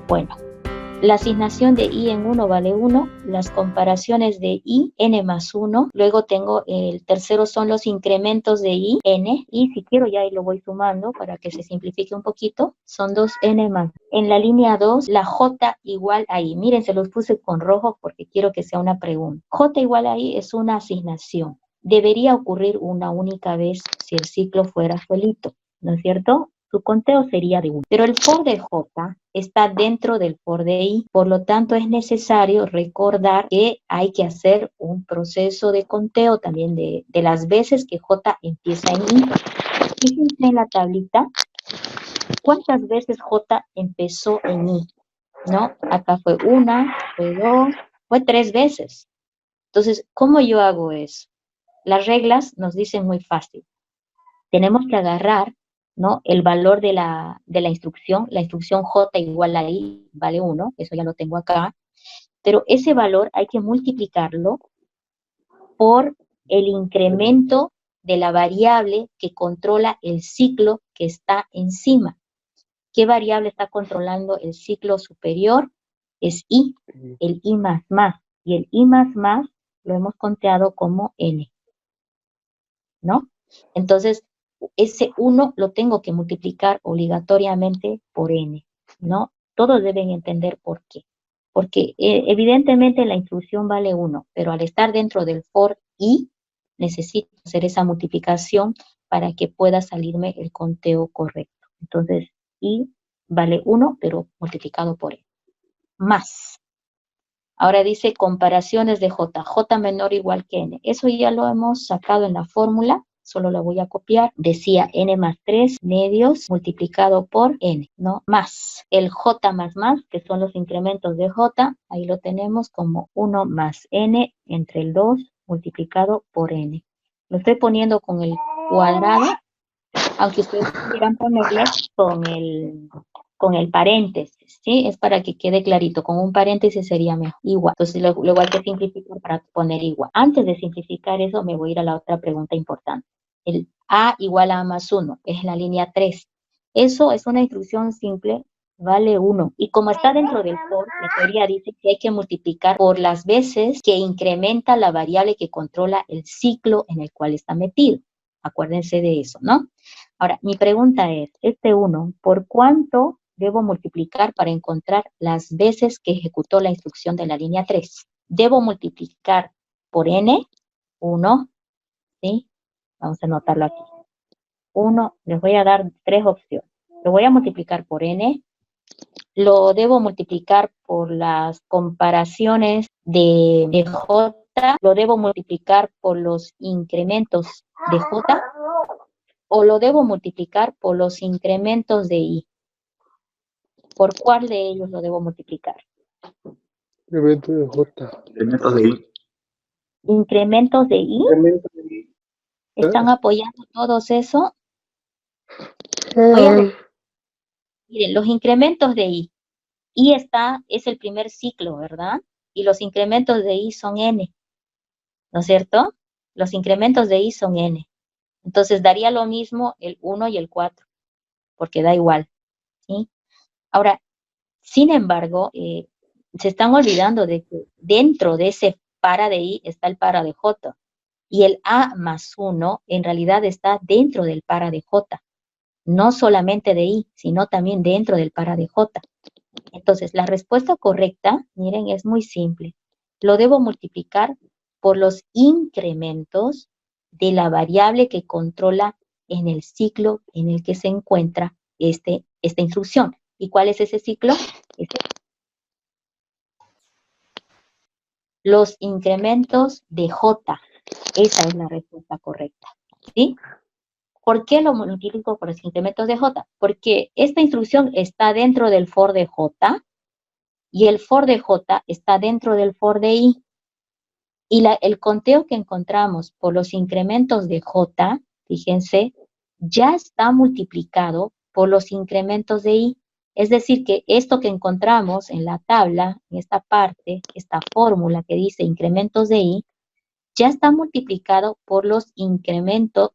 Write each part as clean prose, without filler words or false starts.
Bueno, la asignación de I en 1 vale 1, las comparaciones de I, n más 1, luego tengo el tercero son los incrementos de I, n, y si quiero ya ahí lo voy sumando para que se simplifique un poquito, son 2n más. En la línea 2, la J igual a I, miren, se los puse con rojo porque quiero que sea una pregunta. J igual a I es una asignación, debería ocurrir una única vez si el ciclo fuera solito, ¿no es cierto? Su conteo sería de 1. Pero el for de J está dentro del for de I, por lo tanto es necesario recordar que hay que hacer un proceso de conteo también de las veces que J empieza en I. Fíjense en la tablita, ¿cuántas veces J empezó en I? ¿No? Acá fue 1, fue 2, fue 3 veces. Entonces, ¿cómo yo hago eso? Las reglas nos dicen muy fácil. Tenemos que agarrar, ¿no?, el valor de la instrucción J igual a I vale 1, eso ya lo tengo acá, pero ese valor hay que multiplicarlo por el incremento de la variable que controla el ciclo que está encima. ¿Qué variable está controlando el ciclo superior? Es I, el I más más, y el I más más lo hemos conteado como N, ¿no? Entonces, ese 1 lo tengo que multiplicar obligatoriamente por n, ¿no? Todos deben entender por qué. Porque evidentemente la instrucción vale 1, pero al estar dentro del for i, necesito hacer esa multiplicación para que pueda salirme el conteo correcto. Entonces, i vale 1, pero multiplicado por n. Más. Ahora dice comparaciones de j, j menor o igual que n. Eso ya lo hemos sacado en la fórmula, solo la voy a copiar. Decía n más 3 medios multiplicado por n, ¿no? Más el j más más, que son los incrementos de j, ahí lo tenemos como 1 más n entre el 2 multiplicado por n. Lo estoy poniendo con el cuadrado, aunque ustedes quieran ponerle con el paréntesis, ¿sí? Es para que quede clarito, con un paréntesis sería mejor, igual. Entonces luego hay que simplificar para poner igual. Antes de simplificar eso, me voy a ir a la otra pregunta importante. El A igual a más 1, es la línea 3. Eso es una instrucción simple, vale 1. Y como está dentro del for, la teoría dice que hay que multiplicar por las veces que incrementa la variable que controla el ciclo en el cual está metido. Acuérdense de eso, ¿no? Ahora, mi pregunta es, este 1, ¿por cuánto debo multiplicar para encontrar las veces que ejecutó la instrucción de la línea 3? Debo multiplicar por n, 1, ¿sí? Vamos a anotarlo aquí. 1, les voy a dar 3 opciones. Lo voy a multiplicar por n, lo debo multiplicar por las comparaciones de j, lo debo multiplicar por los incrementos de j, o lo debo multiplicar por los incrementos de i. ¿Por cuál de ellos lo debo multiplicar? Incremento de J. Incrementos de I. ¿Incrementos de i? Incremento de I. ¿Están apoyando todos eso? Miren, los incrementos de i. I es el primer ciclo, ¿verdad? Y los incrementos de i son n, ¿no es cierto? Los incrementos de i son n. Entonces daría lo mismo el 1 y el 4, porque da igual, ¿sí? Ahora, sin embargo, se están olvidando de que dentro de ese para de i está el para de j. Y el a más 1 en realidad está dentro del para de j. No solamente de i, sino también dentro del para de j. Entonces, la respuesta correcta, miren, es muy simple. Lo debo multiplicar por los incrementos de la variable que controla en el ciclo en el que se encuentra esta instrucción. ¿Y cuál es ese ciclo? Los incrementos de j. Esa es la respuesta correcta, ¿sí? ¿Por qué lo multiplico por los incrementos de j? Porque esta instrucción está dentro del for de j, y el for de j está dentro del for de i. Y el conteo que encontramos por los incrementos de j, fíjense, ya está multiplicado por los incrementos de i. Es decir, que esto que encontramos en la tabla, en esta parte, esta fórmula que dice incrementos de i, ya está multiplicado por los incrementos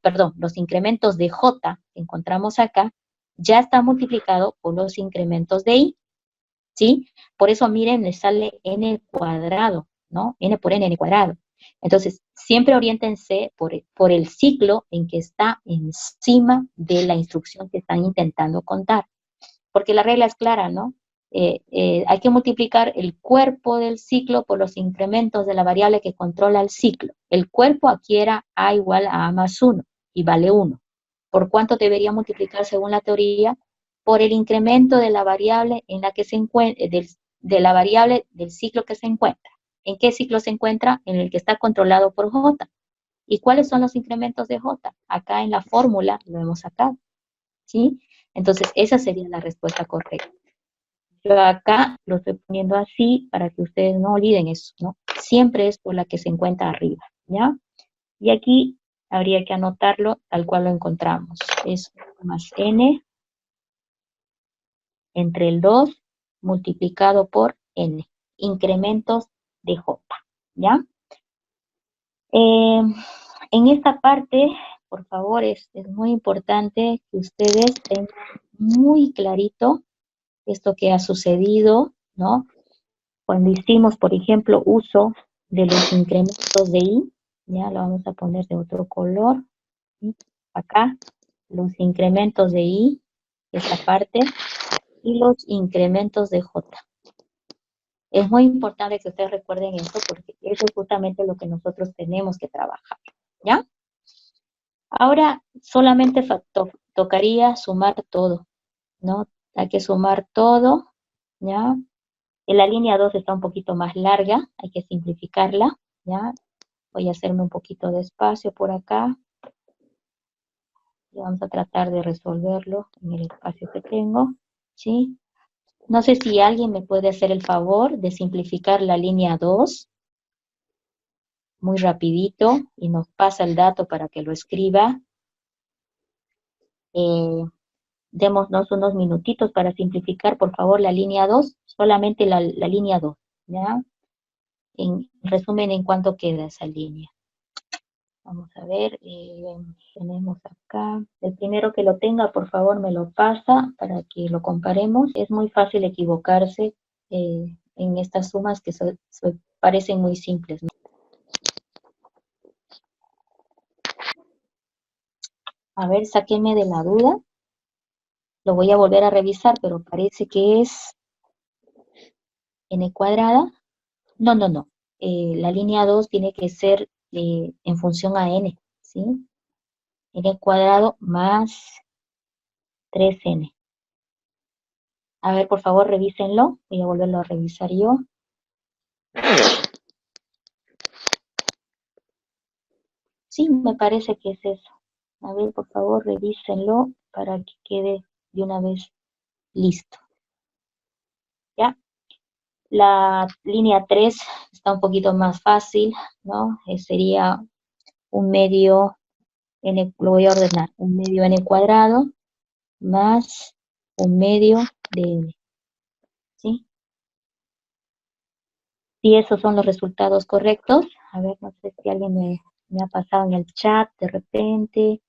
de j que encontramos acá, ya está multiplicado por los incrementos de i. ¿sí? Por eso, miren, me sale n cuadrado, ¿no? N por n cuadrado. Entonces, siempre oriéntense por el ciclo en que está encima de la instrucción que están intentando contar. Porque la regla es clara, ¿no? Hay que multiplicar el cuerpo del ciclo por los incrementos de la variable que controla el ciclo. El cuerpo aquí era a igual a más 1 y vale 1. ¿Por cuánto debería multiplicar según la teoría? Por el incremento de la variable en la que se encuentra, de la variable del ciclo que se encuentra. ¿En qué ciclo se encuentra? En el que está controlado por J. ¿Y cuáles son los incrementos de J? Acá en la fórmula lo hemos sacado, ¿sí? Entonces, esa sería la respuesta correcta. Yo acá lo estoy poniendo así para que ustedes no olviden eso, ¿no? Siempre es por la que se encuentra arriba, ¿ya? Y aquí habría que anotarlo tal cual lo encontramos. Es más n entre el 2 multiplicado por n. Incrementos de j, ¿ya? En esta parte, por favor, es muy importante que ustedes tengan muy clarito esto que ha sucedido, ¿no? Cuando hicimos, por ejemplo, uso de los incrementos de i, ya lo vamos a poner de otro color, ¿sí? Acá, los incrementos de i, esta parte, y los incrementos de j. Es muy importante que ustedes recuerden esto porque eso es justamente lo que nosotros tenemos que trabajar, ¿ya? Ahora solamente tocaría sumar todo, ¿no? Hay que sumar todo, ¿ya? En la línea 2 está un poquito más larga, hay que simplificarla, ¿ya? Voy a hacerme un poquito de espacio por acá. Y vamos a tratar de resolverlo en el espacio que tengo, ¿sí? No sé si alguien me puede hacer el favor de simplificar la línea 2, muy rapidito, y nos pasa el dato para que lo escriba. Démonos unos minutitos para simplificar, por favor, la línea 2, solamente la línea 2, ¿ya? En resumen, ¿en cuánto queda esa línea? Vamos a ver, tenemos acá, el primero que lo tenga, por favor, me lo pasa para que lo comparemos. Es muy fácil equivocarse en estas sumas que parecen muy simples, ¿no? A ver, sáquenme de la duda. Lo voy a volver a revisar, pero parece que es n cuadrada. No, no, no. La línea 2 tiene que ser en función a n, ¿sí? N cuadrado más 3n. A ver, por favor, revísenlo. Voy a volverlo a revisar yo. Sí, me parece que es eso. A ver, por favor, revísenlo para que quede de una vez listo. ¿Ya? La línea 3 está un poquito más fácil, ¿no? Sería un medio n, lo voy a ordenar, un medio n cuadrado más un medio de n, ¿sí? Y esos son los resultados correctos. A ver, no sé si alguien me ha pasado en el chat de repente.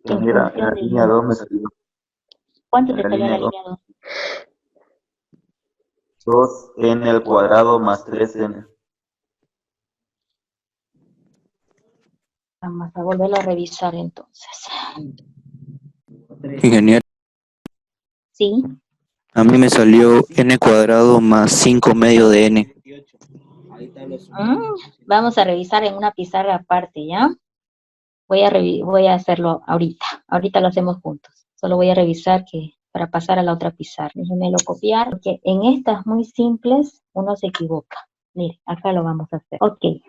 Mira, en la línea 2 me salió. ¿Cuánto te salió en la línea 2? 2n al cuadrado más 3n. Vamos a volverlo a revisar entonces. Ingeniero, Sí. a mí me salió n cuadrado más 5 medio de n. Vamos a revisar en una pizarra aparte, ¿ya? Voy a hacerlo ahorita. Ahorita lo hacemos juntos. Solo voy a revisar para pasar a la otra pizarra. Déjenmelo copiar, porque en estas muy simples uno se equivoca. Mire, acá lo vamos a hacer. Ok.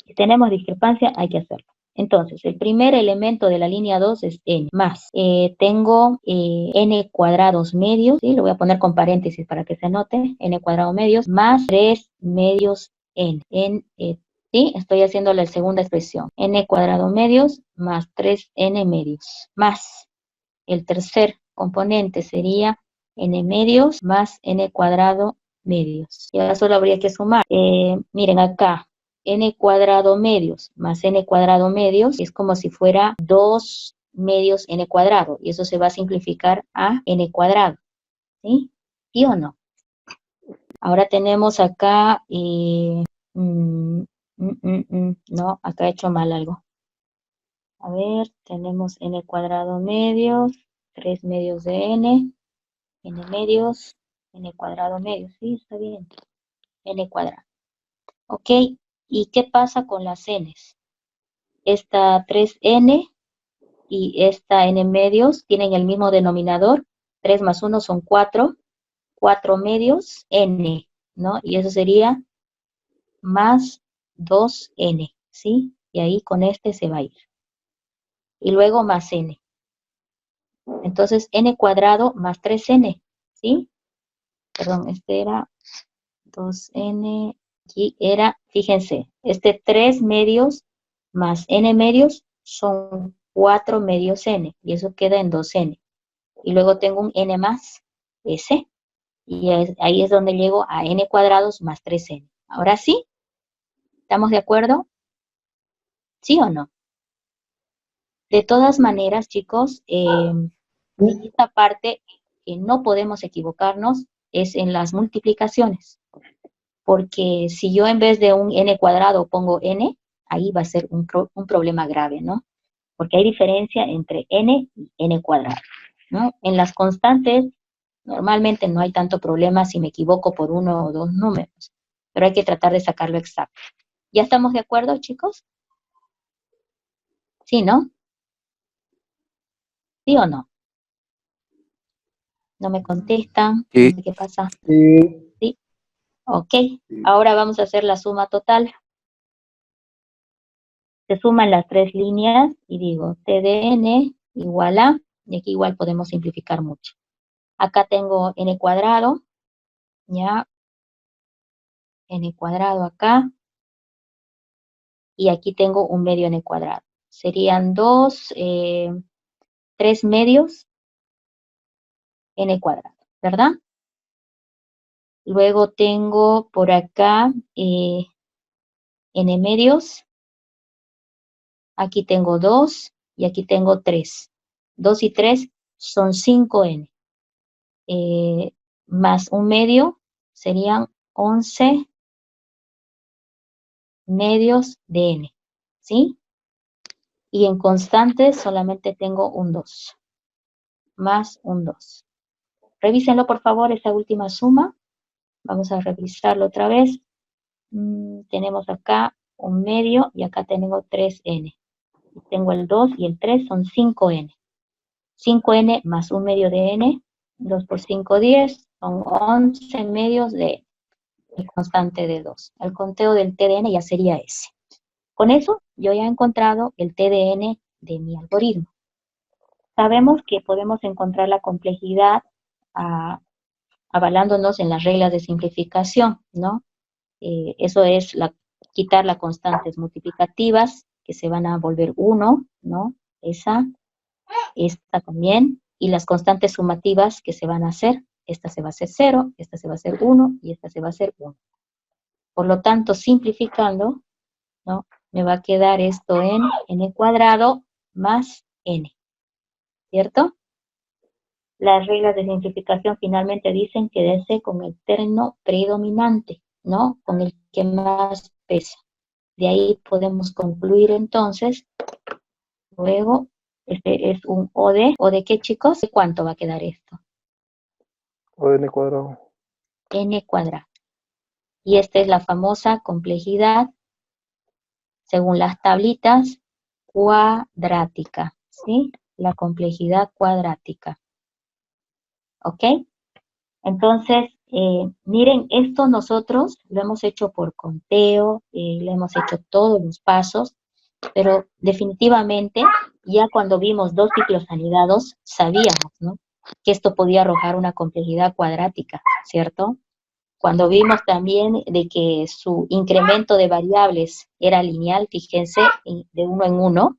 Si tenemos discrepancia, hay que hacerlo. Entonces, el primer elemento de la línea 2 es n, más. Tengo n cuadrados medios, ¿sí? Lo voy a poner con paréntesis para que se anote, n cuadrados medios, más 3 medios n. ¿Sí? Estoy haciendo la segunda expresión. N cuadrados medios más 3n medios. Más el tercer componente sería n medios más n cuadrado medios. Y ahora solo habría que sumar. Miren acá, n cuadrado medios más n cuadrado medios es como si fuera 2 medios n cuadrado. Y eso se va a simplificar a n cuadrado. ¿Sí? ¿Sí o no? Ahora tenemos acá, no, acá he hecho mal algo. A ver, tenemos n cuadrado medios, 3 medios de n medios, n cuadrado medios, sí, está bien, n cuadrado. Ok, ¿y qué pasa con las n's? Esta 3n y esta n medios tienen el mismo denominador, 3 más 1 son 4, 4 medios n, ¿no? Y eso sería más 2n, ¿sí? Y ahí con este se va a ir. Y luego más n. Entonces, n cuadrado más 3n, ¿sí? Perdón, este era 2n, aquí era, fíjense, este 3 medios más n medios son 4 medios n, y eso queda en 2n. Y luego tengo un n más s, y ahí es donde llego a n cuadrados más 3n. Ahora sí, ¿estamos de acuerdo? ¿Sí o no? De todas maneras, chicos, en esta parte que no podemos equivocarnos es en las multiplicaciones. Porque si yo en vez de un n cuadrado pongo n, ahí va a ser un problema grave, ¿no? Porque hay diferencia entre n y n cuadrado, ¿no? En las constantes, normalmente no hay tanto problema si me equivoco por uno o dos números, pero hay que tratar de sacarlo exacto. ¿Ya estamos de acuerdo, chicos? ¿Sí, no? ¿Sí o no? No me contestan, no Sí. sé qué pasa. Sí. ¿Sí? Ok, ahora vamos a hacer la suma total. Se suman las tres líneas y digo t de n igual a, y aquí igual podemos simplificar mucho. Acá tengo n cuadrado, ya, n cuadrado acá, y aquí tengo un medio n cuadrado. Serían 3 medios n cuadrado, ¿verdad? Luego tengo por acá n medios, aquí tengo 2 y aquí tengo 3. 2 y 3 son 5n. Más un medio serían 11 medios de n, ¿sí? Y en constantes solamente tengo un 2, más un 2. Revísenlo, por favor, esta última suma. Vamos a revisarlo otra vez. Tenemos acá un medio y acá tengo 3n. Tengo el 2 y el 3 son 5n. 5n más un medio de n, 2 por 5, 10, son 11 medios de n. Y constante de 2. El conteo del TDN ya sería ese. Con eso, yo ya he encontrado el TDN de mi algoritmo. Sabemos que podemos encontrar la complejidad avalándonos en las reglas de simplificación, ¿no? Eso es quitar las constantes multiplicativas, que se van a volver 1, ¿no? Esta también, y las constantes sumativas que se van a hacer, esta se va a hacer 0, esta se va a hacer 1, y esta se va a hacer 1. Por lo tanto, simplificando, ¿no? Me va a quedar esto en n cuadrado más n, ¿cierto? Las reglas de simplificación finalmente dicen quédense con el término predominante, ¿no? Con el que más pesa. De ahí podemos concluir entonces, luego, este es un ¿o de qué, chicos? ¿De cuánto va a quedar esto? O de n cuadrado. N cuadrado. Y esta es la famosa complejidad, según las tablitas, cuadrática, ¿sí? La complejidad cuadrática. ¿Ok? Entonces, miren, esto nosotros lo hemos hecho por conteo, lo hemos hecho todos los pasos, pero definitivamente ya cuando vimos dos ciclos anidados, sabíamos, ¿no? Que esto podía arrojar una complejidad cuadrática, ¿cierto? Cuando vimos también de que su incremento de variables era lineal, fíjense, de uno en uno,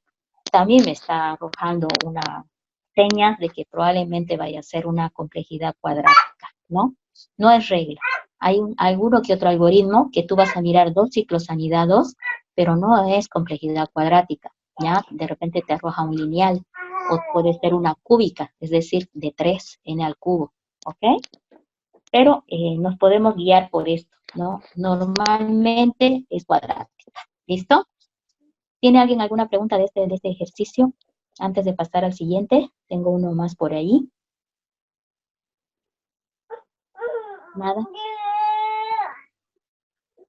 también me está arrojando una señas de que probablemente vaya a ser una complejidad cuadrática, ¿no? No es regla. Hay alguno que otro algoritmo que tú vas a mirar dos ciclos anidados, pero no es complejidad cuadrática, ¿ya? De repente te arroja un lineal, o puede ser una cúbica, es decir, de 3 n al cubo, ¿ok? pero nos podemos guiar por esto, ¿no? Normalmente es cuadrática. ¿Listo? ¿Tiene alguien alguna pregunta de este ejercicio? Antes de pasar al siguiente, tengo uno más por ahí. ¿Nada?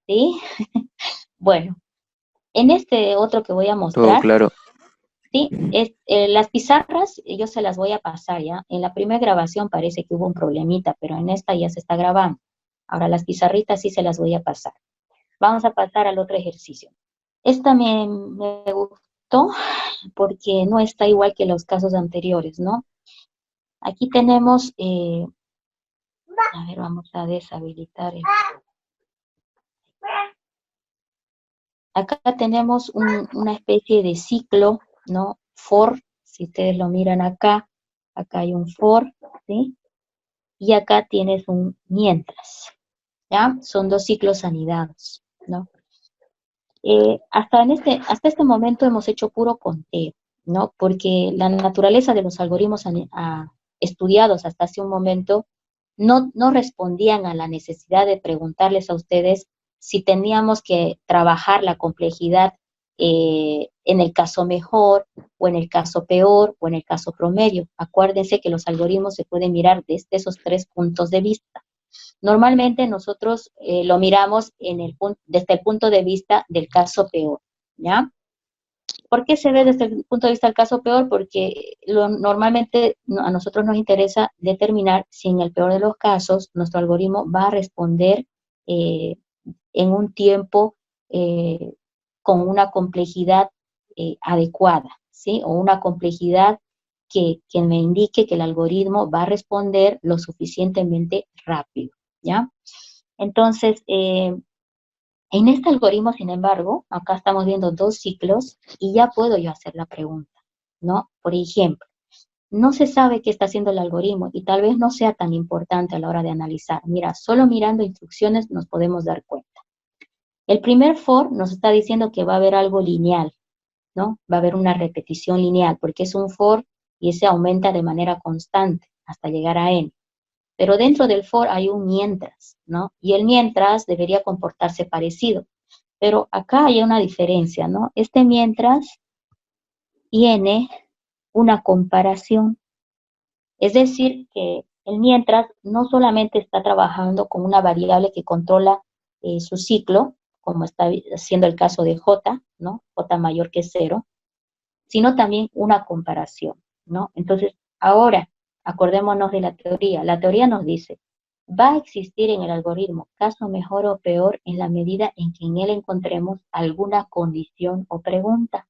¿Sí? Bueno, en este otro que voy a Todo mostrar, claro. sí, las pizarras yo se las voy a pasar, ¿ya? En la primera grabación parece que hubo un problemita, pero en esta ya se está grabando. Ahora las pizarritas sí se las voy a pasar. Vamos a pasar al otro ejercicio. Esta me gustó porque no está igual que los casos anteriores, ¿no? Aquí tenemos, a ver, vamos a deshabilitar. Acá tenemos una especie de ciclo, ¿no? For, si ustedes lo miran acá hay un for, ¿sí? Y acá tienes un mientras, ¿ya? Son dos ciclos anidados, ¿no? Hasta este momento hemos hecho puro conteo, ¿no? Porque la naturaleza de los algoritmos estudiados hasta hace un momento no respondían a la necesidad de preguntarles a ustedes si teníamos que trabajar la complejidad en el caso mejor, o en el caso peor, o en el caso promedio. Acuérdense que los algoritmos se pueden mirar desde esos tres puntos de vista. Normalmente nosotros lo miramos desde el punto de vista del caso peor, ¿ya? ¿Por qué se ve desde el punto de vista del caso peor? Porque normalmente a nosotros nos interesa determinar si en el peor de los casos nuestro algoritmo va a responder en un tiempo con una complejidad adecuada, ¿sí? O una complejidad que me indique que el algoritmo va a responder lo suficientemente rápido, ¿ya? Entonces, en este algoritmo, sin embargo, acá estamos viendo dos ciclos y ya puedo yo hacer la pregunta, ¿no? Por ejemplo, no se sabe qué está haciendo el algoritmo y tal vez no sea tan importante a la hora de analizar. Mira, solo mirando instrucciones nos podemos dar cuenta. El primer for nos está diciendo que va a haber algo lineal, ¿no? Va a haber una repetición lineal porque es un for y ese aumenta de manera constante hasta llegar a n. Pero dentro del for hay un mientras, ¿no? Y el mientras debería comportarse parecido. Pero acá hay una diferencia, ¿no? Este mientras tiene una comparación. Es decir, que el mientras no solamente está trabajando con una variable que controla su ciclo, como está siendo el caso de J, ¿no? J mayor que 0, sino también una comparación, ¿no? Entonces, ahora, acordémonos de la teoría. La teoría nos dice, va a existir en el algoritmo caso mejor o peor en la medida en que en él encontremos alguna condición o pregunta.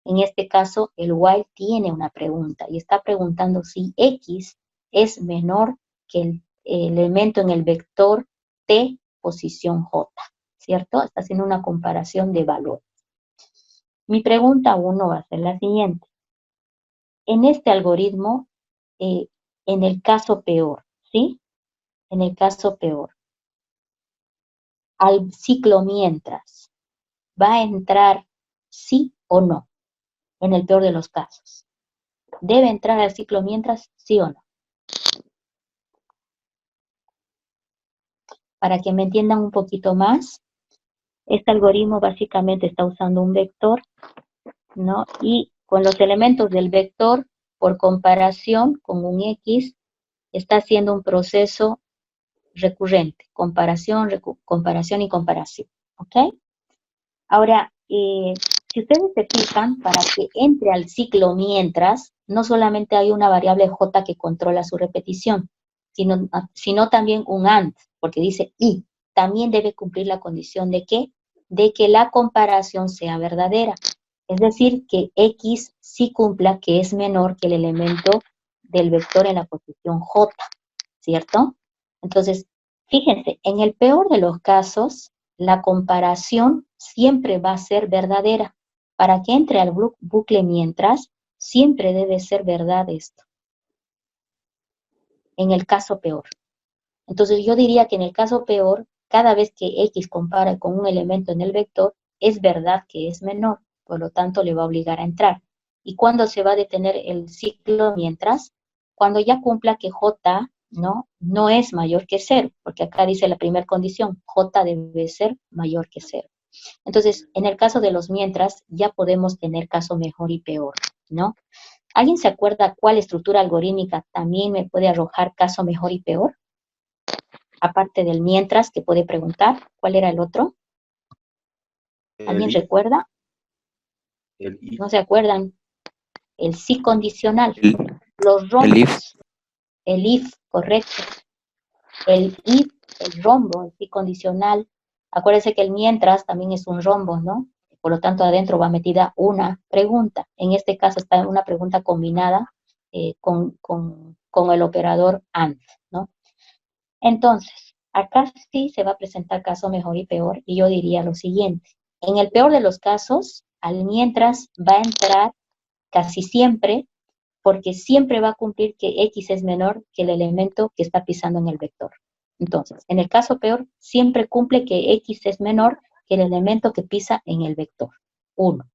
En este caso, el while tiene una pregunta y está preguntando si X es menor que el elemento en el vector T posición J, ¿cierto? Está haciendo una comparación de valores. Mi pregunta 1 va a ser la siguiente. En este algoritmo, en el caso peor, ¿sí? En el caso peor, al ciclo mientras, ¿va a entrar sí o no? En el peor de los casos. ¿Debe entrar al ciclo mientras, sí o no? Para que me entiendan un poquito más, este algoritmo básicamente está usando un vector, ¿no? Y con los elementos del vector, por comparación con un X, está haciendo un proceso recurrente, comparación y comparación, ¿ok? Ahora, si ustedes se fijan, para que entre al ciclo mientras, no solamente hay una variable J que controla su repetición, sino también un AND, porque dice y, también debe cumplir la condición de ¿qué? De que la comparación sea verdadera. Es decir, que X sí cumpla que es menor que el elemento del vector en la posición J, ¿cierto? Entonces, fíjense, en el peor de los casos, la comparación siempre va a ser verdadera. Para que entre al bucle mientras, siempre debe ser verdad esto. En el caso peor. Entonces yo diría que en el caso peor, cada vez que X compara con un elemento en el vector, es verdad que es menor, por lo tanto le va a obligar a entrar. ¿Y cuándo se va a detener el ciclo mientras? Cuando ya cumpla que J ¿no? No es mayor que 0, porque acá dice la primera condición, J debe ser mayor que 0. Entonces, en el caso de los mientras, ya podemos tener caso mejor y peor, ¿no? ¿Alguien se acuerda cuál estructura algorítmica también me puede arrojar caso mejor y peor? Aparte del mientras, que puede preguntar, ¿cuál era el otro? ¿Alguien if, recuerda? el if, ¿No se acuerdan? El sí condicional, El, los el if, rombos, el if, correcto, el if, el rombo, el sí condicional. Acuérdense que el mientras también es un rombo, ¿no? Por lo tanto, adentro va metida una pregunta. En este caso está una pregunta combinada con el operador AND, ¿no? Entonces, acá sí se va a presentar caso mejor y peor, y yo diría lo siguiente. En el peor de los casos, al mientras va a entrar casi siempre, porque siempre va a cumplir que X es menor que el elemento que está pisando en el vector. Entonces, en el caso peor, siempre cumple que X es menor que el elemento que pisa en el vector, 1.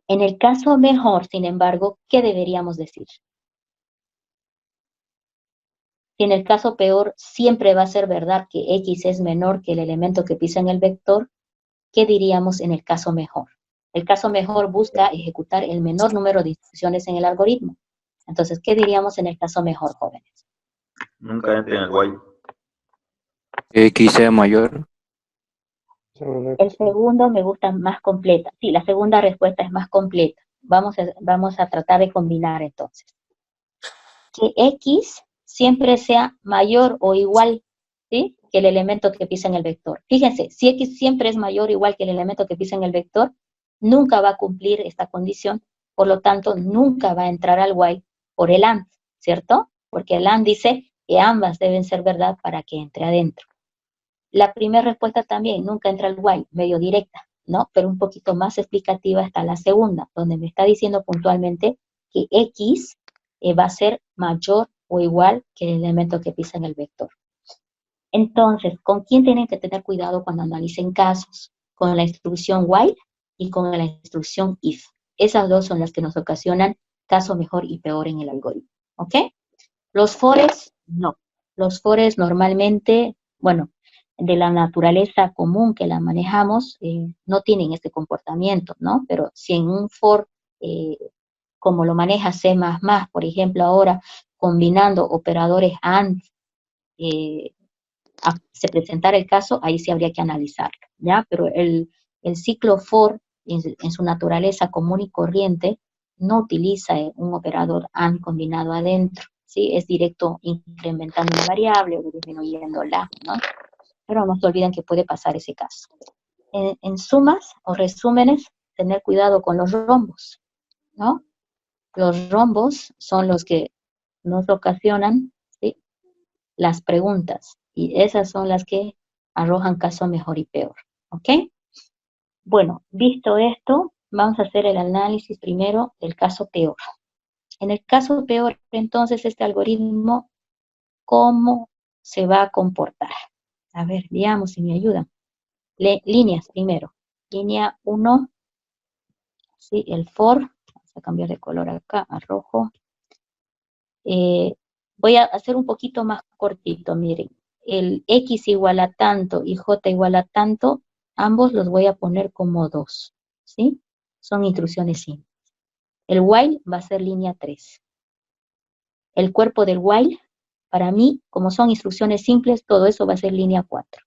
En el caso mejor, sin embargo, ¿qué deberíamos decir? Si en el caso peor siempre va a ser verdad que X es menor que el elemento que pisa en el vector, ¿qué diríamos en el caso mejor? El caso mejor busca ejecutar el menor número de instrucciones en el algoritmo. Entonces, ¿qué diríamos en el caso mejor, jóvenes? nunca entra en el while. que X sea mayor. El segundo me gusta más completa. Sí, la segunda respuesta es más completa. Vamos a tratar de combinar entonces. Que X siempre sea mayor o igual, ¿sí?, que el elemento que pisa en el vector. Fíjense, si X siempre es mayor o igual que el elemento que pisa en el vector, nunca va a cumplir esta condición, por lo tanto, nunca va a entrar al while por el AND, ¿cierto? Porque el AND dice que ambas deben ser verdad para que entre adentro. La primera respuesta también, nunca entra al while, medio directa, ¿no? Pero un poquito más explicativa está la segunda, donde me está diciendo puntualmente que X va a ser mayor o igual que el elemento que pisa en el vector. Entonces, ¿con quién tienen que tener cuidado cuando analicen casos? Con la instrucción while y con la instrucción if. Esas dos son las que nos ocasionan caso mejor y peor en el algoritmo, ¿ok? Los fores, no. Los fores normalmente, bueno, de la naturaleza común que la manejamos, no tienen este comportamiento, ¿no? Pero si en un for, como lo maneja C++, por ejemplo, ahora, combinando operadores AND, se presentara el caso, ahí sí habría que analizarlo, ¿ya? Pero el ciclo for, en su naturaleza común y corriente, no utiliza un operador AND combinado adentro, ¿sí? Es directo incrementando una variable o disminuyéndola, ¿no? Pero no se olviden que puede pasar ese caso. En sumas o resúmenes, tener cuidado con los rombos, ¿no? Los rombos son los que nos ocasionan, ¿sí?, las preguntas, y esas son las que arrojan caso mejor y peor, ¿ok? Bueno, visto esto, vamos a hacer el análisis primero del caso peor. En el caso peor, entonces, este algoritmo, ¿cómo se va a comportar? A ver, veamos si me ayudan. Líneas primero. Línea 1, ¿sí? El for, vamos a cambiar de color acá a rojo. Voy a hacer un poquito más cortito, miren. El X igual a tanto y J igual a tanto, ambos los voy a poner como 2, ¿sí? Son instrucciones simples. El while va a ser línea 3. El cuerpo del while, para mí, como son instrucciones simples, todo eso va a ser línea 4.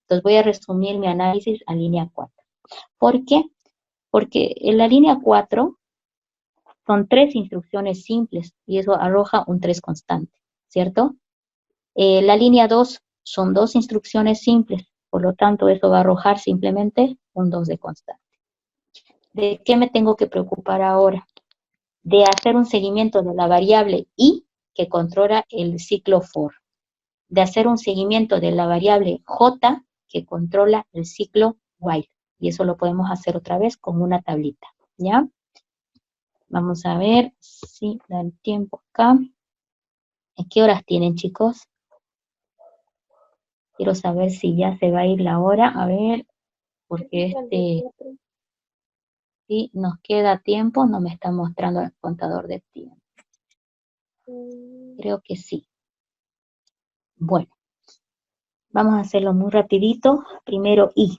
Entonces voy a resumir mi análisis a línea 4. ¿Por qué? Porque en la línea 4 son 3 instrucciones simples y eso arroja un 3 constante, ¿cierto? La línea 2 son 2 instrucciones simples, por lo tanto eso va a arrojar simplemente un 2 de constante. ¿De qué me tengo que preocupar ahora? De hacer un seguimiento de la variable i que controla el ciclo for. De hacer un seguimiento de la variable j que controla el ciclo while. Y eso lo podemos hacer otra vez con una tablita, ¿ya? Vamos a ver si da el tiempo acá. ¿En qué horas tienen, chicos? Quiero saber si ya se va a ir la hora. A ver, porque si nos queda tiempo, no me está mostrando el contador de tiempo. Creo que sí. Bueno, vamos a hacerlo muy rapidito. Primero I.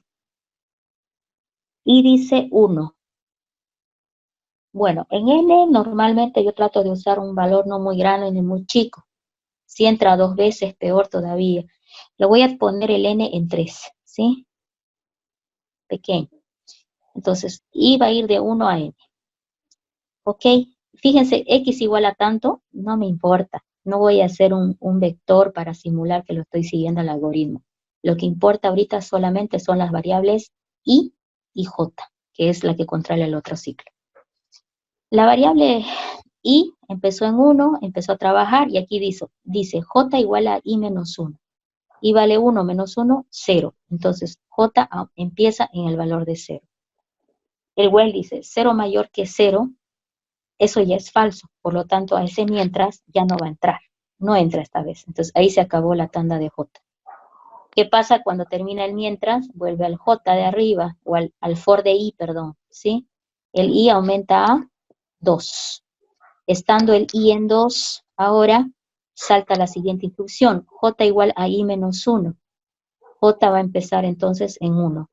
I dice 1. Bueno, en N normalmente yo trato de usar un valor no muy grande ni muy chico. Si entra 2 veces, peor todavía. Le voy a poner el N en 3, ¿sí? Pequeño. Entonces, I va a ir de 1 a N. ¿Ok? Fíjense, X igual a tanto, no me importa. No voy a hacer un vector para simular que lo estoy siguiendo al algoritmo. Lo que importa ahorita solamente son las variables I y J, que es la que controla el otro ciclo. La variable I empezó en 1, empezó a trabajar y aquí dice J igual a I menos 1. I vale 1 menos 1, 0. Entonces J empieza en el valor de 0. El while dice 0 mayor que 0, eso ya es falso. Por lo tanto, a ese mientras ya no va a entrar. No entra esta vez. Entonces ahí se acabó la tanda de J. ¿Qué pasa cuando termina el mientras? Vuelve al J de arriba, o al for de I, perdón, ¿sí? El I aumenta a 2. Estando el I en 2, ahora salta la siguiente instrucción. J igual a I menos 1. J va a empezar entonces en 1.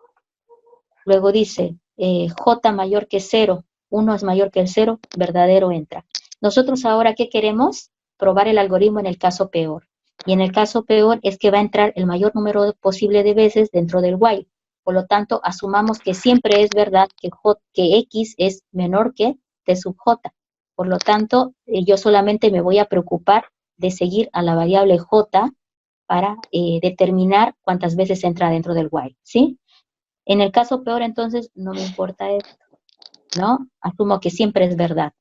Luego dice, J mayor que 0, 1 es mayor que el 0, verdadero entra. Nosotros ahora, ¿qué queremos? Probar el algoritmo en el caso peor. Y en el caso peor es que va a entrar el mayor número posible de veces dentro del while. Por lo tanto, asumamos que siempre es verdad que X es menor que T sub J. Por lo tanto, yo solamente me voy a preocupar de seguir a la variable J para determinar cuántas veces entra dentro del while, ¿sí? En el caso peor, entonces, no me importa esto, ¿no? Asumo que siempre es verdad.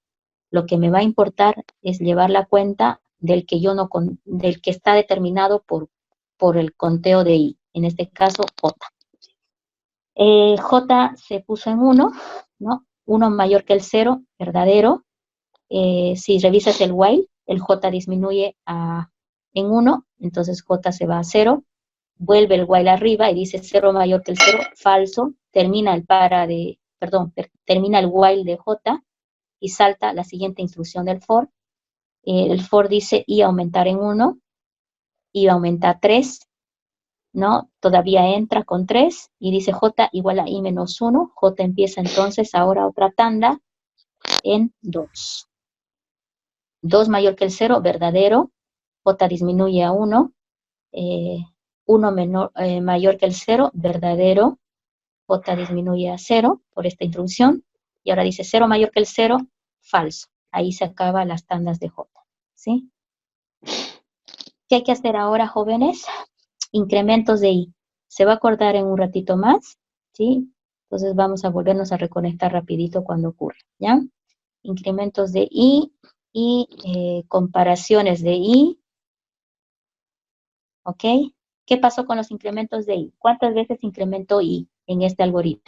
Lo que me va a importar es llevar la cuenta del que del que está determinado por el conteo de I, en este caso J. J se puso en 1, ¿no? 1 mayor que el 0, verdadero. Si revisas el while, el J disminuye en 1, entonces J se va a 0. Vuelve el while arriba y dice 0 mayor que el 0, falso. Termina termina el while de J y salta la siguiente instrucción del for. El for dice I aumentar en 1, I aumenta a 3, ¿no? Todavía entra con 3 y dice J igual a I menos 1. J empieza entonces ahora otra tanda en 2. 2 mayor que el 0, verdadero. J disminuye a 1. 1 mayor que el 0, verdadero. J disminuye a 0 por esta introducción. Y ahora dice 0 mayor que el 0, falso. Ahí se acaban las tandas de J, ¿sí? ¿Qué hay que hacer ahora, jóvenes? Incrementos de I. Se va a acordar en un ratito más, ¿sí? Entonces vamos a volvernos a reconectar rapidito cuando ocurra, ¿ya? Incrementos de I y comparaciones de I, ¿ok? ¿Qué pasó con los incrementos de I? ¿Cuántas veces incrementó I en este algoritmo?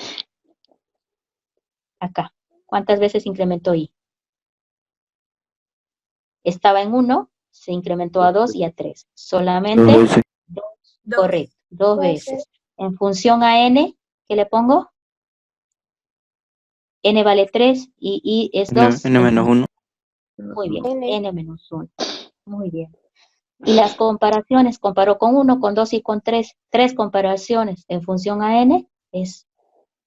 Acá. ¿Cuántas veces incrementó I? Estaba en 1, se incrementó a 2 y a 3. Solamente Dos veces. 2, correcto, 2 veces. En función a N, ¿qué le pongo? N vale 3 y I es 2. N menos 1. Muy bien, N menos 1. Muy bien. Y las comparaciones, comparó con 1, con 2 y con 3. 3 comparaciones en función a N es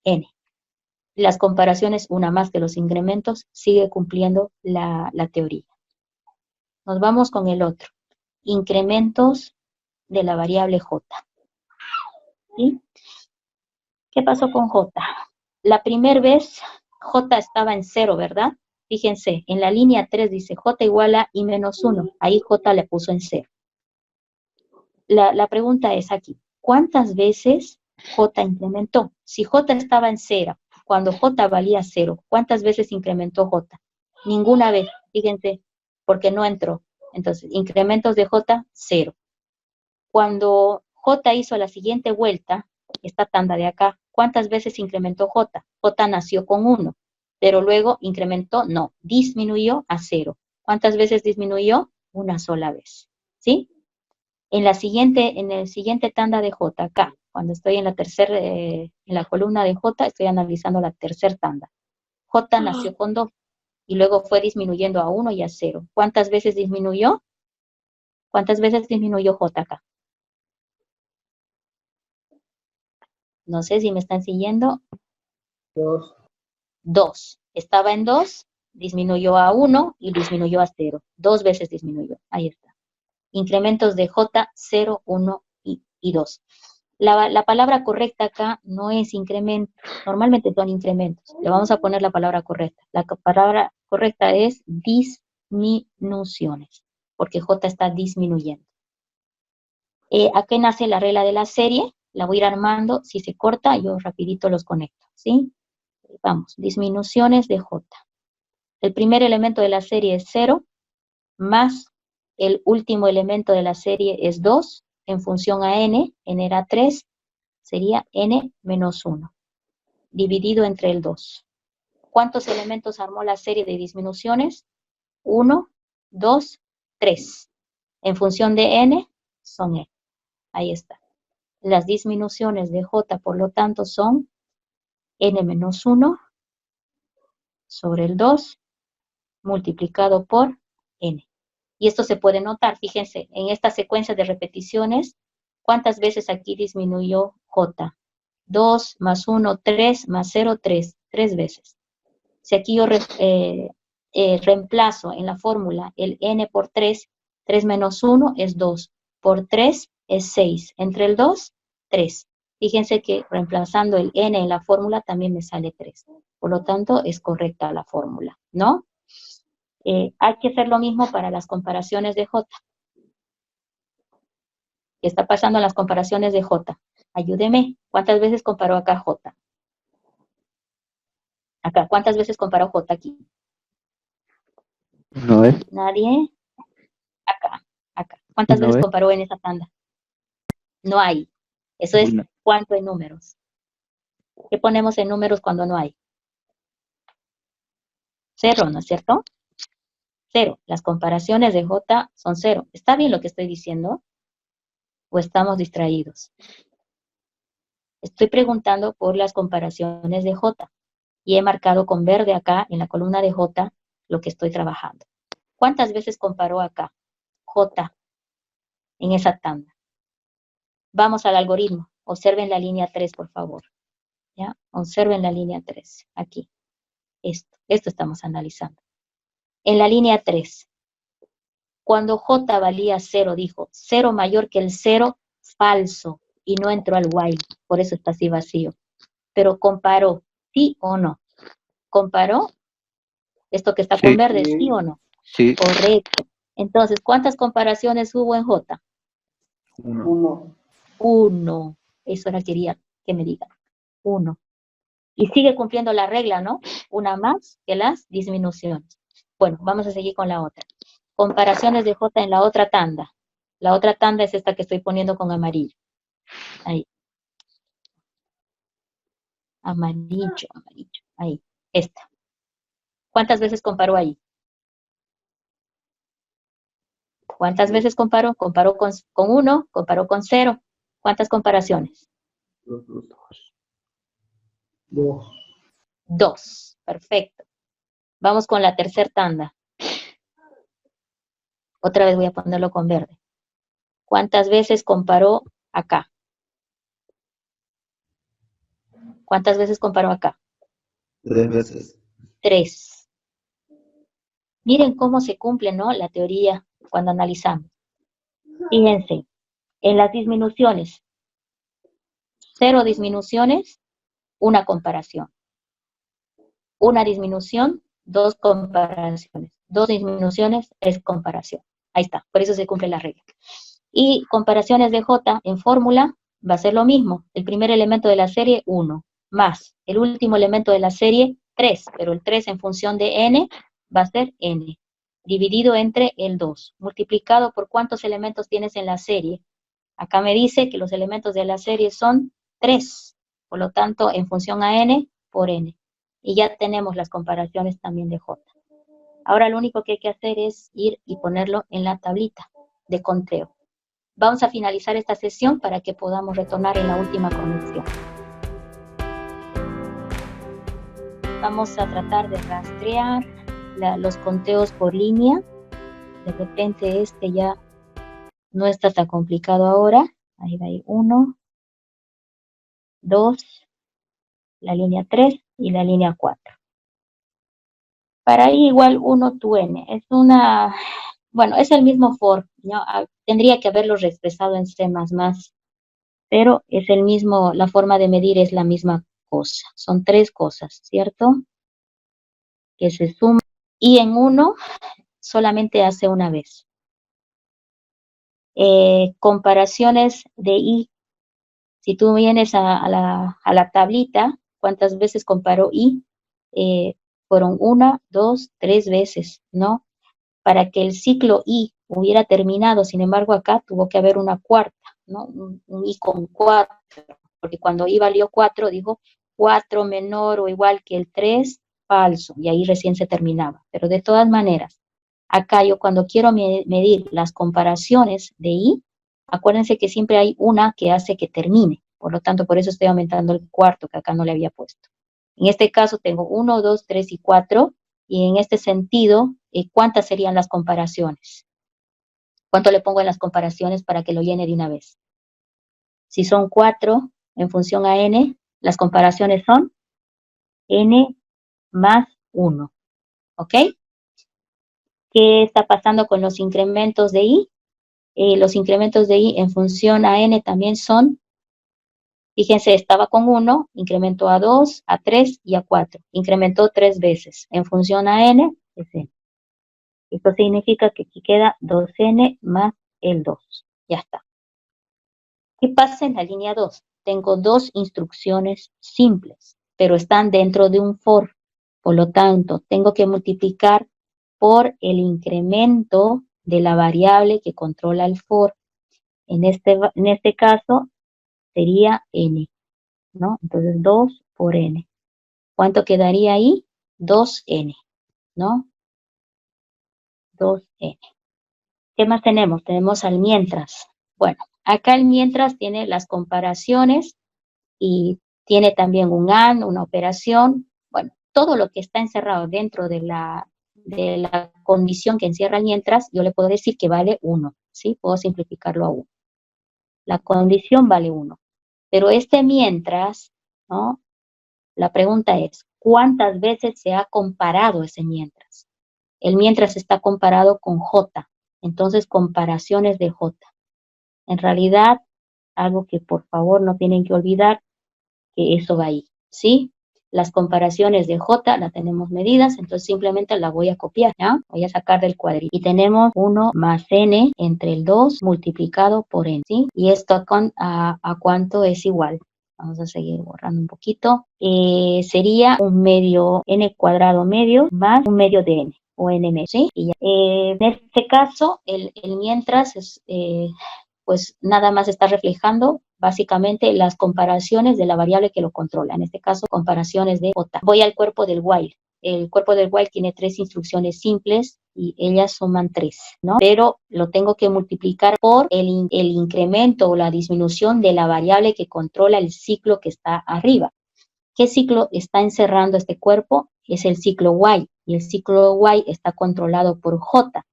N. Las comparaciones, una más que los incrementos, sigue cumpliendo la teoría. Nos vamos con el otro. Incrementos de la variable J. ¿Sí? ¿Qué pasó con J? La primera vez J estaba en 0, ¿verdad? Fíjense, en la línea 3 dice J igual a I menos 1. Ahí J le puso en 0. La pregunta es aquí, ¿cuántas veces J incrementó? Si J estaba en 0, cuando J valía 0, ¿cuántas veces incrementó J? Ninguna vez, fíjense, porque no entró. Entonces, incrementos de J, 0. Cuando J hizo la siguiente vuelta, esta tanda de acá, ¿cuántas veces incrementó J? J nació con 1, pero luego incrementó, no, disminuyó a 0. ¿Cuántas veces disminuyó? Una sola vez, ¿sí? En el siguiente tanda de J, acá, cuando estoy en la columna de J, estoy analizando la tercera tanda. J nació con 2 y luego fue disminuyendo a 1 y a 0. ¿Cuántas veces disminuyó? ¿Cuántas veces disminuyó J acá? No sé si me están siguiendo. 2. 2. Estaba en 2, disminuyó a 1 y disminuyó a 0. 2 veces disminuyó. Ahí está. Incrementos de J, 0, 1 y 2. La palabra correcta acá no es incremento. Normalmente son incrementos. Le vamos a poner la palabra correcta. La palabra correcta es disminuciones, porque J está disminuyendo. Aquí nace la regla de la serie. La voy a ir armando. Si se corta, yo rapidito los conecto. ¿Sí? Vamos, disminuciones de J. El primer elemento de la serie es 0, más el último elemento de la serie es 2, en función a n era 3, sería n menos 1, dividido entre el 2. ¿Cuántos elementos armó la serie de disminuciones? 1, 2, 3. En función de n, son n. Ahí está. Las disminuciones de J, por lo tanto, son n menos 1 sobre el 2 multiplicado por n. Y esto se puede notar, fíjense, en esta secuencia de repeticiones, ¿cuántas veces aquí disminuyó J? 2 más 1, 3 más 0, 3. 3 veces. Si aquí yo reemplazo en la fórmula el n por 3, 3 menos 1 es 2. Por 3 es 6. Entre el 2, 3. Fíjense que reemplazando el n en la fórmula también me sale 3. Por lo tanto, es correcta la fórmula, ¿no? Hay que hacer lo mismo para las comparaciones de J. ¿Qué está pasando en las comparaciones de J? Ayúdeme. ¿Cuántas veces comparó acá J? Acá, ¿cuántas veces comparó J aquí? Una vez. ¿Nadie? Acá, acá. ¿Cuántas Una veces vez. comparó en esa tanda? No hay. Eso es Una. cuánto en números. ¿Qué ponemos en números cuando no hay? 0, ¿no es cierto? 0. Las comparaciones de J son 0. ¿Está bien lo que estoy diciendo? ¿O estamos distraídos? Estoy preguntando por las comparaciones de J. Y he marcado con verde acá, en la columna de J, lo que estoy trabajando. ¿Cuántas veces comparó acá J en esa tanda? Vamos al algoritmo. Observen la línea 3, por favor. ¿Ya? Observen la línea 3. Aquí. Esto estamos analizando. En la línea 3, cuando J valía 0, dijo 0 mayor que el 0, falso. Y no entró al while. Por eso está así vacío. Pero comparó, ¿sí o no? ¿Comparó? Esto que está con Sí. verde, ¿sí o no? Sí. Correcto. Entonces, ¿cuántas comparaciones hubo en J? 1. 1. Eso era quería que me digan. 1. Y sigue cumpliendo la regla, ¿no? Una más que las disminuciones. Bueno, vamos a seguir con la otra. Comparaciones de J en la otra tanda. La otra tanda es esta que estoy poniendo con amarillo. Ahí. Amarillo, amarillo. Ahí. Esta. ¿Cuántas veces comparó ahí? ¿Cuántas veces comparó? Comparó con 1, comparó con 0. ¿Cuántas comparaciones? 2. 2. Perfecto. Vamos con la tercera tanda. Otra vez voy a ponerlo con verde. ¿Cuántas veces comparó acá? ¿Cuántas veces comparó acá? 3 veces. 3. Miren cómo se cumple, ¿no? La teoría cuando analizamos. Fíjense, en las disminuciones, 0 disminuciones, una comparación. Una disminución, 2 comparaciones. 2 disminuciones, 3 comparación. Ahí está, por eso se cumple la regla. Y comparaciones de J en fórmula va a ser lo mismo. El primer elemento de la serie, 1, más el último elemento de la serie, 3, pero el 3 en función de n va a ser n, dividido entre el 2, multiplicado por cuántos elementos tienes en la serie. Acá me dice que los elementos de la serie son 3, por lo tanto, en función a n, por n. Y ya tenemos las comparaciones también de J. Ahora lo único que hay que hacer es ir y ponerlo en la tablita de conteo. Vamos a finalizar esta sesión para que podamos retornar en la última conexión. Vamos a tratar de rastrear los conteos por línea. De repente este ya No está tan complicado ahora. Ahí va 1, 2, la línea 3 y la línea 4. Para i igual 1 tu n. Es una, bueno, es el mismo for, ¿no? Tendría que haberlo reexpresado en C++, pero es el mismo, la forma de medir es la misma cosa. Son 3 cosas, ¿cierto? Que se suman. Y en 1 solamente hace una vez. Comparaciones de i. Si tú vienes a la tablita, ¿cuántas veces comparó i? Fueron 1, 2, 3 veces, ¿no? Para que el ciclo i hubiera terminado, sin embargo, acá tuvo que haber una cuarta, ¿no? Un i con 4, porque cuando i valió 4, dijo 4 menor o igual que el 3, falso, y ahí recién se terminaba. Pero de todas maneras, acá yo cuando quiero medir las comparaciones de i, acuérdense que siempre hay una que hace que termine. Por lo tanto, por eso estoy aumentando el cuarto, que acá no le había puesto. En este caso tengo 1, 2, 3 y 4. Y en este sentido, ¿cuántas serían las comparaciones? ¿Cuánto le pongo en las comparaciones para que lo llene de una vez? Si son 4 en función a n, las comparaciones son n más 1. ¿Ok? ¿Qué está pasando con los incrementos de i? Los incrementos de i en función a n también son, fíjense, estaba con 1, incrementó a 2, a 3 y a 4. Incrementó 3 veces. En función a n, es n. Esto significa que aquí queda 2n más el 2. Ya está. ¿Qué pasa en la línea 2? Tengo 2 instrucciones simples, pero están dentro de un for. Por lo tanto, tengo que multiplicar por el incremento de la variable que controla el for. En este caso sería n, ¿no? Entonces 2 por n. ¿Cuánto quedaría ahí? 2n, ¿no? 2n. ¿Qué más tenemos? Tenemos al mientras. Bueno, acá el mientras tiene las comparaciones y tiene también un AND, una operación. Bueno, todo lo que está encerrado dentro de la condición que encierra el mientras, yo le puedo decir que vale 1, ¿sí? Puedo simplificarlo a 1. La condición vale 1. Pero este mientras, ¿no? La pregunta es, ¿cuántas veces se ha comparado ese mientras? El mientras está comparado con J. Entonces, comparaciones de J. En realidad, algo que por favor no tienen que olvidar, que eso va ahí, ¿sí? Las comparaciones de J las tenemos medidas, entonces simplemente la voy a copiar, ¿ya? Voy a sacar del cuadrito. Y tenemos 1 más n entre el 2 multiplicado por n, ¿sí? Y esto a ¿cuánto es igual? Vamos a seguir borrando un poquito. Sería un medio n cuadrado medio más un medio de n, o n medio, ¿sí? Y ya. En este caso, el mientras es... pues nada más está reflejando básicamente las comparaciones de la variable que lo controla. En este caso, comparaciones de J. Voy al cuerpo del while. El cuerpo del while tiene 3 instrucciones simples y ellas suman 3, ¿no? Pero lo tengo que multiplicar por el incremento o la disminución de la variable que controla el ciclo que está arriba. ¿Qué ciclo está encerrando este cuerpo? Es el ciclo while. Y el ciclo while está controlado por J.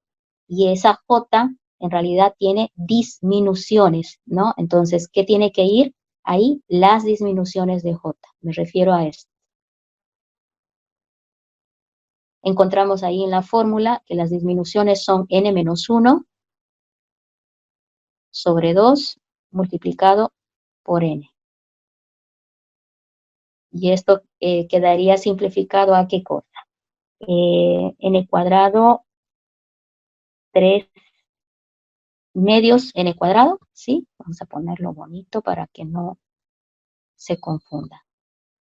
Y esa J en realidad tiene disminuciones, ¿no? Entonces, ¿qué tiene que ir? Ahí las disminuciones de J. Me refiero a esto. Encontramos ahí en la fórmula que las disminuciones son n menos 1 sobre 2 multiplicado por n. Y esto quedaría simplificado a qué cosa? N cuadrado 3 medios n cuadrado, ¿sí? Vamos a ponerlo bonito para que no se confunda.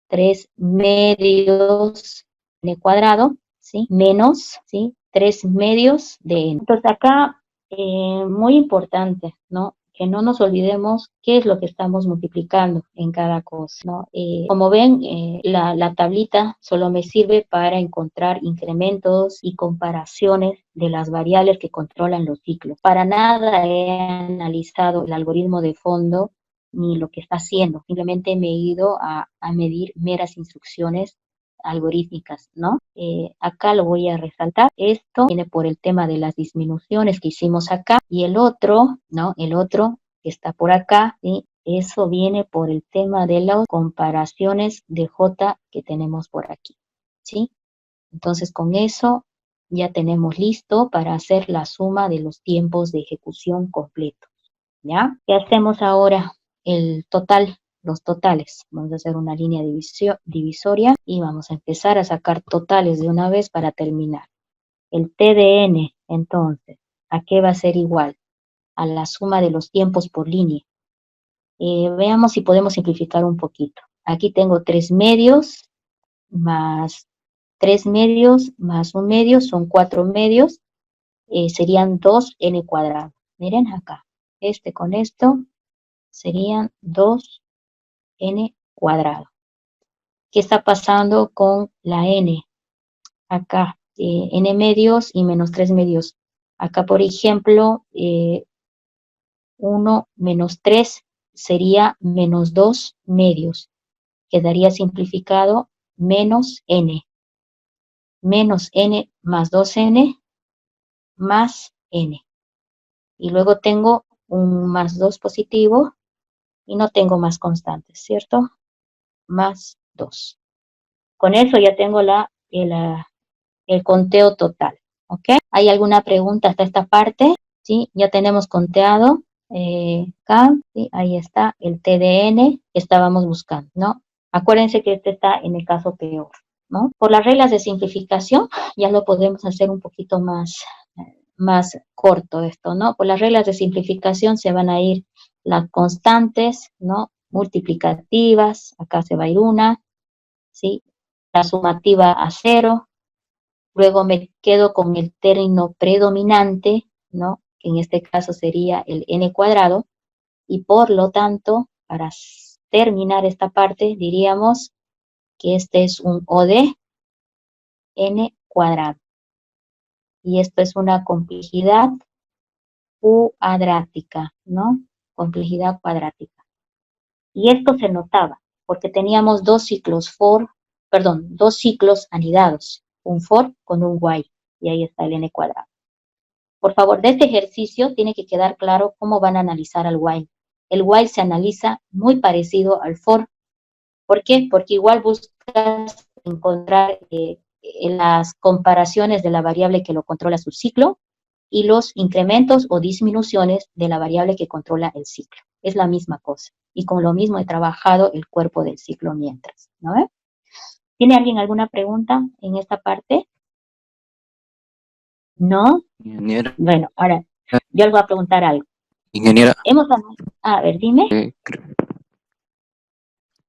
3 medios n cuadrado, ¿sí? Menos, ¿sí? 3 medios de n. Entonces acá, muy importante, ¿no? Que no nos olvidemos qué es lo que estamos multiplicando en cada cosa, ¿no? Como ven, la tablita solo me sirve para encontrar incrementos y comparaciones de las variables que controlan los ciclos. Para nada he analizado el algoritmo de fondo ni lo que está haciendo. Simplemente me he ido a medir meras instrucciones algorítmicas, ¿no? Acá lo voy a resaltar. Esto viene por el tema de las disminuciones que hicimos acá, y el otro, ¿no? El otro que está por acá, ¿sí? Eso viene por el tema de las comparaciones de J que tenemos por aquí, ¿sí? Entonces, con eso ya tenemos listo para hacer la suma de los tiempos de ejecución completos, ¿ya? ¿Qué hacemos ahora? El total, los totales. Vamos a hacer una línea divisoria y vamos a empezar a sacar totales de una vez para terminar. El T de N, entonces, ¿a qué va a ser igual? A la suma de los tiempos por línea. Veamos si podemos simplificar un poquito. Aquí tengo 3 medios más 3 medios más un medio, son 4 medios, serían 2n cuadrado. Miren acá, con esto serían 2n cuadrado. ¿Qué está pasando con la n? Acá, n medios y menos 3 medios. Acá, por ejemplo, 1 menos 3 sería menos 2 medios. Quedaría simplificado menos n. Menos n más 2n más n. Y luego tengo un más 2 positivo y no tengo más constantes, ¿cierto? Más 2. Con eso ya tengo el conteo total, ¿ok? ¿Hay alguna pregunta hasta esta parte? ¿Sí? Ya tenemos conteado acá, ¿sí? Ahí está el TDN que estábamos buscando, ¿no? Acuérdense que este está en el caso peor, ¿no? Por las reglas de simplificación ya lo podemos hacer un poquito más corto esto, ¿no? Por las reglas de simplificación se van a ir las constantes, ¿no? Multiplicativas, acá se va a ir una, ¿sí? La sumativa a 0, luego me quedo con el término predominante, ¿no? Que en este caso sería el n cuadrado, y por lo tanto, para terminar esta parte, diríamos que este es un O de n cuadrado. Y esto es una complejidad cuadrática, ¿no? Complejidad cuadrática. Y esto se notaba, porque teníamos dos ciclos anidados, un for con un while, y ahí está el n cuadrado. Por favor, de este ejercicio tiene que quedar claro cómo van a analizar al while. El while se analiza muy parecido al for. ¿Por qué? Porque igual buscas encontrar las comparaciones de la variable que lo controla su ciclo y los incrementos o disminuciones de la variable que controla el ciclo. Es la misma cosa. Y con lo mismo he trabajado el cuerpo del ciclo mientras, ¿no? ¿Tiene alguien alguna pregunta en esta parte? ¿No? Ingeniera, Bueno, ahora yo les voy a preguntar algo. ingeniera, A ver, dime.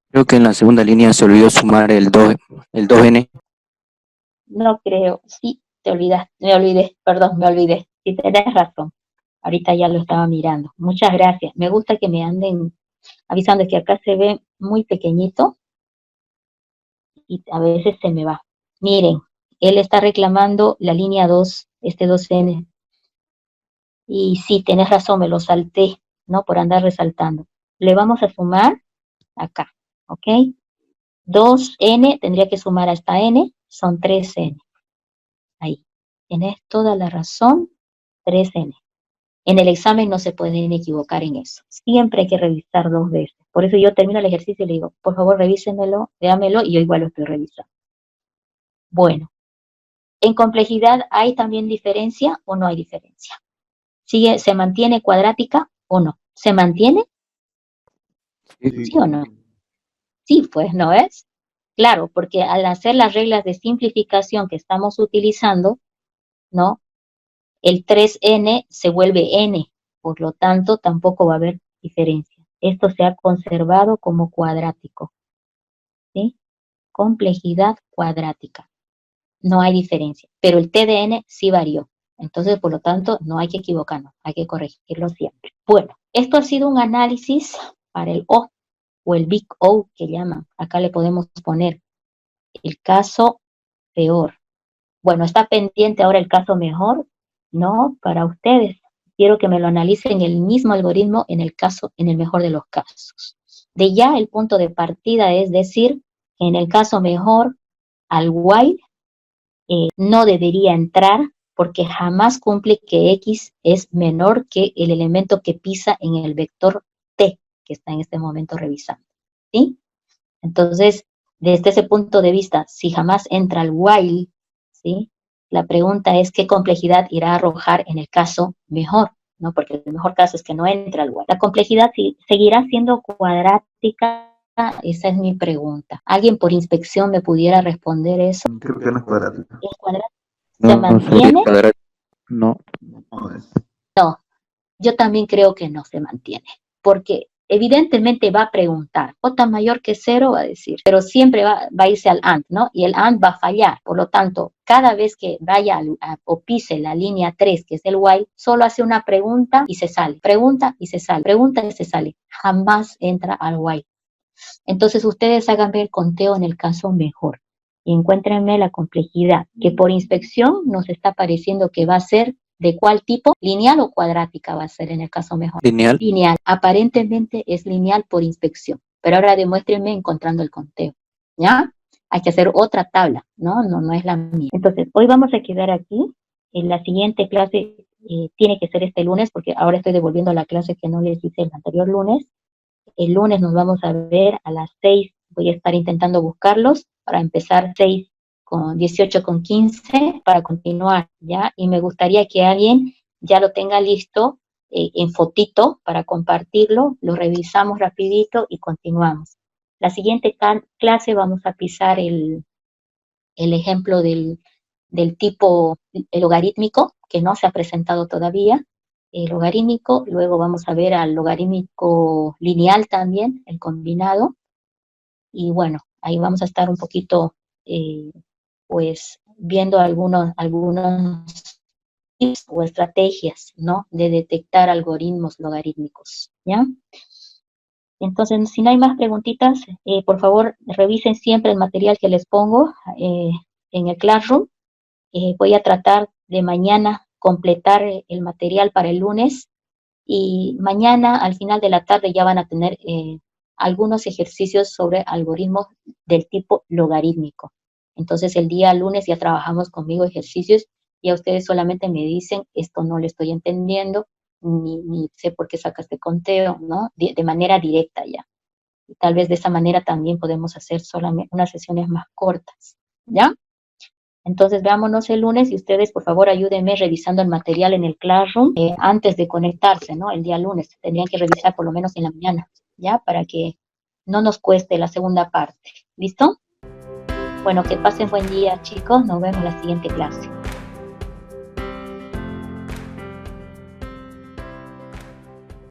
creo que en la segunda línea se olvidó sumar el 2n. No creo. Sí, me olvidé. Perdón, me olvidé. Sí, tenés razón. Ahorita ya lo estaba mirando. Muchas gracias. Me gusta que me anden avisando que acá se ve muy pequeñito y a veces se me va. Miren, él está reclamando la línea 2, este 2n. Y sí, tenés razón, me lo salté, ¿no? Por andar resaltando. Le vamos a sumar acá, ¿ok? 2n tendría que sumar a esta n, son 3n. Ahí. Tenés toda la razón, 3n. En el examen no se pueden equivocar en eso. Siempre hay que revisar 2 veces. Por eso yo termino el ejercicio y le digo, por favor, revísenmelo, véamelo, y yo igual lo estoy revisando. Bueno, ¿en complejidad hay también diferencia o no hay diferencia? ¿Se mantiene cuadrática o no? ¿Se mantiene? ¿Sí o no? Sí, pues, ¿no es? Claro, porque al hacer las reglas de simplificación que estamos utilizando, ¿no? El 3n se vuelve n, por lo tanto tampoco va a haber diferencia. Esto se ha conservado como cuadrático, ¿sí? Complejidad cuadrática. No hay diferencia, pero el t de n sí varió. Entonces, por lo tanto, no hay que equivocarnos, hay que corregirlo siempre. Bueno, esto ha sido un análisis para el O, o el Big O que llaman. Acá le podemos poner el caso peor. Bueno, está pendiente ahora el caso mejor, ¿no? Para ustedes. Quiero que me lo analicen el mismo algoritmo en el mejor de los casos. De ya el punto de partida es decir, que en el caso mejor al while, no debería entrar porque jamás cumple que X es menor que el elemento que pisa en el vector T, que está en este momento revisando, ¿sí? Entonces, desde ese punto de vista, si jamás entra el while, ¿sí? La pregunta es qué complejidad irá a arrojar en el caso mejor, ¿no? Porque el mejor caso es que no entra el while. La complejidad seguirá siendo cuadrática. Esa es mi pregunta. ¿Alguien por inspección me pudiera responder eso? Creo que no es cuadrática. ¿Es cuadrática? ¿Se No, sería mantiene? cuadrático. No. No, yo también creo que no se mantiene, porque evidentemente va a preguntar, J mayor que 0 va a decir, pero siempre va a irse al AND, ¿no? Y el AND va a fallar, por lo tanto, cada vez que vaya o pise la línea 3, que es el while, solo hace una pregunta y se sale, pregunta y se sale, pregunta y se sale, jamás entra al while. Entonces ustedes háganme el conteo en el caso mejor y encuéntrenme la complejidad, que por inspección nos está pareciendo que va a ser ¿de cuál tipo? ¿Lineal o cuadrática va a ser en el caso mejor? Lineal. Lineal, aparentemente es lineal por inspección, pero ahora demuéstrenme encontrando el conteo, ¿ya? Hay que hacer otra tabla, ¿no? No es la mía. Entonces, hoy vamos a quedar aquí. En la siguiente clase tiene que ser este lunes, porque ahora estoy devolviendo la clase que no les hice el anterior lunes. El lunes nos vamos a ver a las 6, voy a estar intentando buscarlos para empezar 18:15 para continuar, ¿ya? Y me gustaría que alguien ya lo tenga listo en fotito para compartirlo, lo revisamos rapidito y continuamos. La siguiente clase vamos a pisar el ejemplo del tipo logarítmico, que no se ha presentado todavía, logarítmico, luego vamos a ver al logarítmico lineal también, el combinado, y bueno, ahí vamos a estar un poquito, pues, viendo algunos tips o estrategias, ¿no?, de detectar algoritmos logarítmicos, ¿ya? Entonces, si no hay más preguntitas, por favor, revisen siempre el material que les pongo en el Classroom. Voy a tratar de mañana completar el material para el lunes y mañana al final de la tarde ya van a tener algunos ejercicios sobre algoritmos del tipo logarítmico. Entonces el día lunes ya trabajamos conmigo ejercicios y a ustedes solamente me dicen, esto no lo estoy entendiendo, ni sé por qué sacaste conteo, ¿no? De manera directa ya. Y tal vez de esa manera también podemos hacer solamente unas sesiones más cortas, ¿ya? Entonces veámonos el lunes y ustedes por favor ayúdenme revisando el material en el Classroom antes de conectarse, ¿no? El día lunes tendrían que revisar por lo menos en la mañana, ¿ya? Para que no nos cueste la segunda parte, ¿listo? Bueno, que pasen buen día, chicos, nos vemos en la siguiente clase.